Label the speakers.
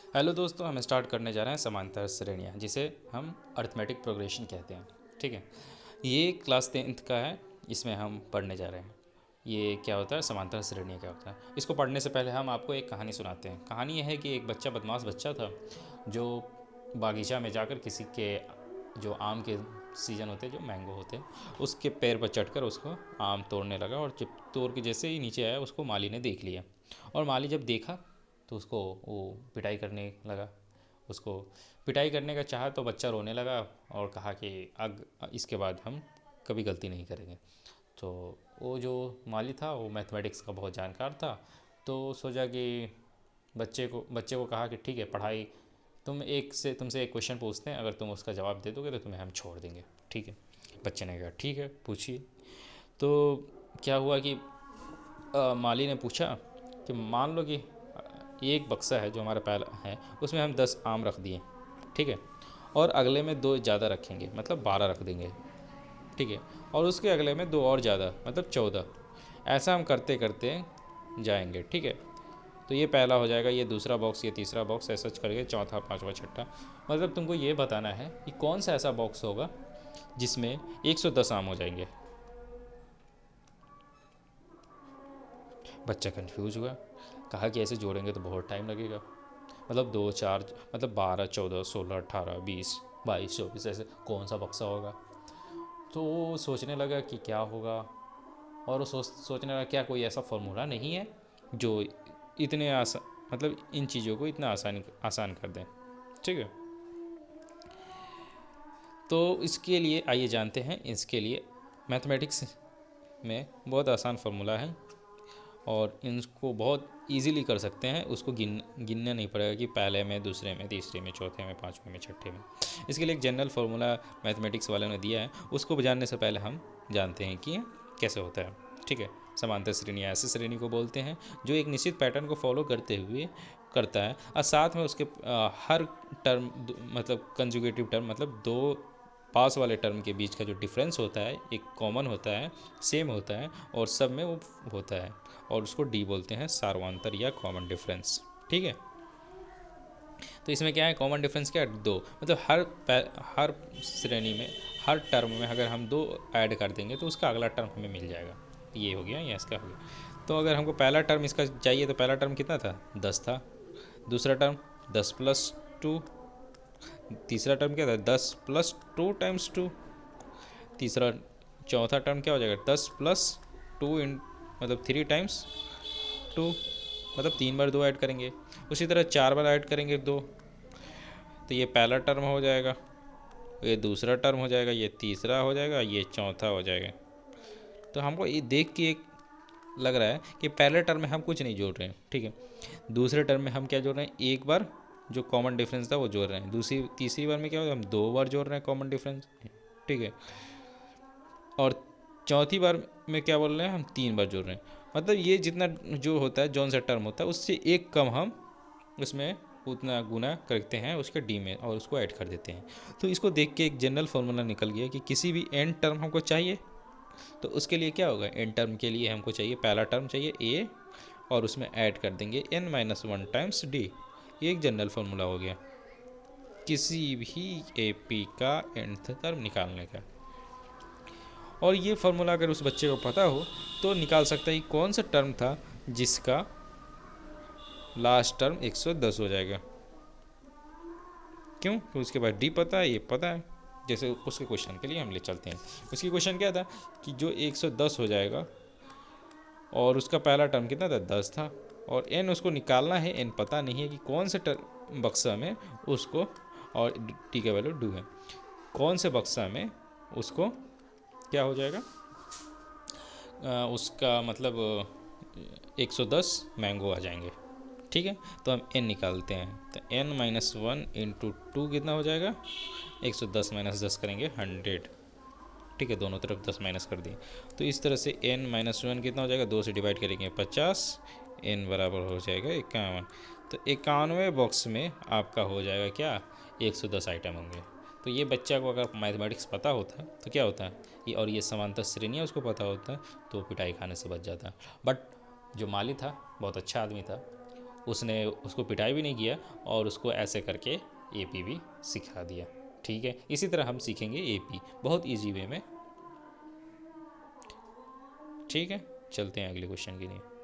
Speaker 1: Hello दोस्तों, हम start करने जा रहे हैं समांतर श्रेणियाँ, जिसे हम अर्थमेटिक प्रोग्रेशन कहते हैं। ठीक है, ये क्लास 10th का है। इसमें हम पढ़ने जा रहे हैं ये क्या होता है, समांतर श्रेणियाँ क्या होता है। इसको पढ़ने से पहले हम आपको एक कहानी सुनाते हैं। कहानी यह है कि एक बच्चा, बदमाश बच्चा था, जो बागीचा में जाकर किसी के जो आम के सीज़न होते, जो मैंगो होते, उसके पैर पर चढ़कर उसको आम तोड़ने लगा। और जब तोड़ के जैसे ही नीचे आया, उसको माली ने देख लिया। और माली जब देखा तो उसको वो पिटाई करने लगा। उसको पिटाई करने का चाहा तो बच्चा रोने लगा और कहा कि अग इसके बाद हम कभी गलती नहीं करेंगे। तो वो जो माली था वो मैथमेटिक्स का बहुत जानकार था। तो सोचा कि बच्चे को कहा कि ठीक है, पढ़ाई तुमसे एक क्वेश्चन पूछते हैं, अगर तुम उसका जवाब दे दोगे तो तुम्हें हम छोड़ देंगे। ठीक है। बच्चे ने कहा ठीक है, पूछिए। तो क्या हुआ कि माली ने पूछा कि मान लो कि एक बक्सा है जो हमारा पहला है, उसमें हम 10 आम रख दिए। ठीक है। और अगले में दो ज़्यादा रखेंगे, मतलब 12 रख देंगे। ठीक है। और उसके अगले में दो और ज़्यादा, मतलब 14। ऐसा हम करते करते जाएंगे। ठीक है। तो ये पहला हो जाएगा, ये दूसरा बॉक्स, ये तीसरा बॉक्स, ऐसा करके चौथा, पांचवा, छठा। मतलब तुमको ये बताना है कि कौन सा ऐसा बॉक्स होगा जिसमें 110 आम हो जाएंगे। बच्चा कंफ्यूज हुआ, कहा कि ऐसे जोड़ेंगे तो बहुत टाइम लगेगा। मतलब दो चार, मतलब 12, 14, 16, 18, 20, 22, 24, ऐसे कौन सा बक्सा होगा। तो वो सोचने लगा कि क्या होगा। और वो सोचने लगा क्या कोई ऐसा फॉर्मूला नहीं है जो इतने मतलब इन चीज़ों को इतना आसान कर दें। ठीक है। तो इसके लिए आइए जानते हैं। इसके लिए मैथमेटिक्स में बहुत आसान फार्मूला है और इनको बहुत इजीली कर सकते हैं। उसको गिनना नहीं पड़ेगा कि पहले में, दूसरे में, तीसरे में, चौथे में, पाँचवें में, छठे में। इसके लिए एक जनरल फार्मूला मैथमेटिक्स वालों ने दिया है। उसको जानने से पहले हम जानते हैं कि कैसे होता है। ठीक है। समांतर श्रेणियाँ ऐसे श्रेणी को बोलते हैं जो एक निश्चित पैटर्न को फॉलो करते हुए करता है और साथ में उसके हर टर्म, मतलब कंजुगेटिव टर्म, मतलब दो पास वाले टर्म के बीच का जो डिफरेंस होता है, एक कॉमन होता है, सेम होता है, और सब में वो होता है। और उसको डी बोलते हैं, सार्वंतर या कॉमन डिफरेंस। ठीक है। तो इसमें क्या है, कॉमन डिफरेंस क्या है, दो। मतलब हर श्रेणी में, हर टर्म में अगर हम दो ऐड कर देंगे तो उसका अगला टर्म हमें मिल जाएगा। ये हो गया या इसका हो गया। तो अगर हमको पहला टर्म इसका चाहिए तो पहला टर्म कितना था, 10 था। दूसरा टर्म 10+2। तीसरा टर्म क्या था, 10+2 टाइम्स 2। तीसरा चौथा टर्म क्या हो जाएगा, 10+2 इन, मतलब 3 टाइम्स 2, मतलब 3 बार 2 ऐड करेंगे। उसी तरह 4 बार ऐड करेंगे 2, तो ये पहला टर्म हो जाएगा, ये दूसरा टर्म हो जाएगा, ये तीसरा हो जाएगा, ये चौथा हो जाएगा। तो हमको ये देख के एक लग रहा है कि पहले टर्म में हम कुछ नहीं जोड़ रहे हैं। ठीक है। दूसरे टर्म में हम क्या जोड़ रहे हैं, एक बार जो कॉमन डिफरेंस था वो जोड़ रहे हैं। तीसरी बार में क्या होगा, हम 2 बार जोड़ रहे हैं कॉमन डिफरेंस। ठीक है। और चौथी बार में क्या बोल रहे हैं, हम 3 बार जोड़ रहे हैं। मतलब ये जितना जो होता है, जौन सा टर्म होता है, उससे एक कम हम उसमें उतना गुना करते हैं उसके डी में और उसको ऐड कर देते हैं। तो इसको देख के एक जनरल फार्मूला निकल गया कि किसी भी एन टर्म हमको चाहिए तो उसके लिए क्या होगा, एन टर्म के लिए हमको चाहिए, पहला टर्म चाहिए ए, और उसमें ऐड कर देंगे n-1 टाइम्स डी। ये एक जनरल फार्मूला हो गया किसी भी ए पी का nth टर्म निकालने का। और ये फार्मूला अगर उस बच्चे को पता हो तो निकाल सकता है कि कौन सा टर्म था जिसका लास्ट टर्म 110 हो जाएगा। क्यों, तो उसके बाद डी पता है, ये पता है। जैसे उसके क्वेश्चन के लिए हम ले चलते हैं। उसकी क्वेश्चन क्या था कि जो 110 हो जाएगा और उसका पहला टर्म कितना था, 10 था, और एन उसको निकालना है। एन पता नहीं है कि कौन से बक्सा में उसको, और टी का वैल्यू 2 है, कौन से बक्सा में उसको क्या हो जाएगा, उसका मतलब 110 मैंगो आ जाएंगे। ठीक है। तो हम n निकालते हैं, तो n-1 × 2 कितना हो जाएगा, 110 - 10 करेंगे 100। ठीक है, दोनों तरफ 10 माइनस कर दिए। तो इस तरह से n-1 कितना हो जाएगा, 2 से डिवाइड करेंगे 50, n बराबर हो जाएगा 51। तो 91वें बॉक्स में आपका हो जाएगा क्या, 110 आइटम होंगे। तो ये बच्चा को अगर मैथमेटिक्स पता होता तो क्या होता है, ये और ये समांतर श्रेणियाँ उसको पता होता तो पिटाई खाने से बच जाता। बट जो माली था बहुत अच्छा आदमी था, उसने उसको पिटाई भी नहीं किया और उसको ऐसे करके एपी भी सिखा दिया। ठीक है, इसी तरह हम सीखेंगे एपी बहुत इजी वे में। ठीक है, चलते हैं अगले क्वेश्चन के लिए।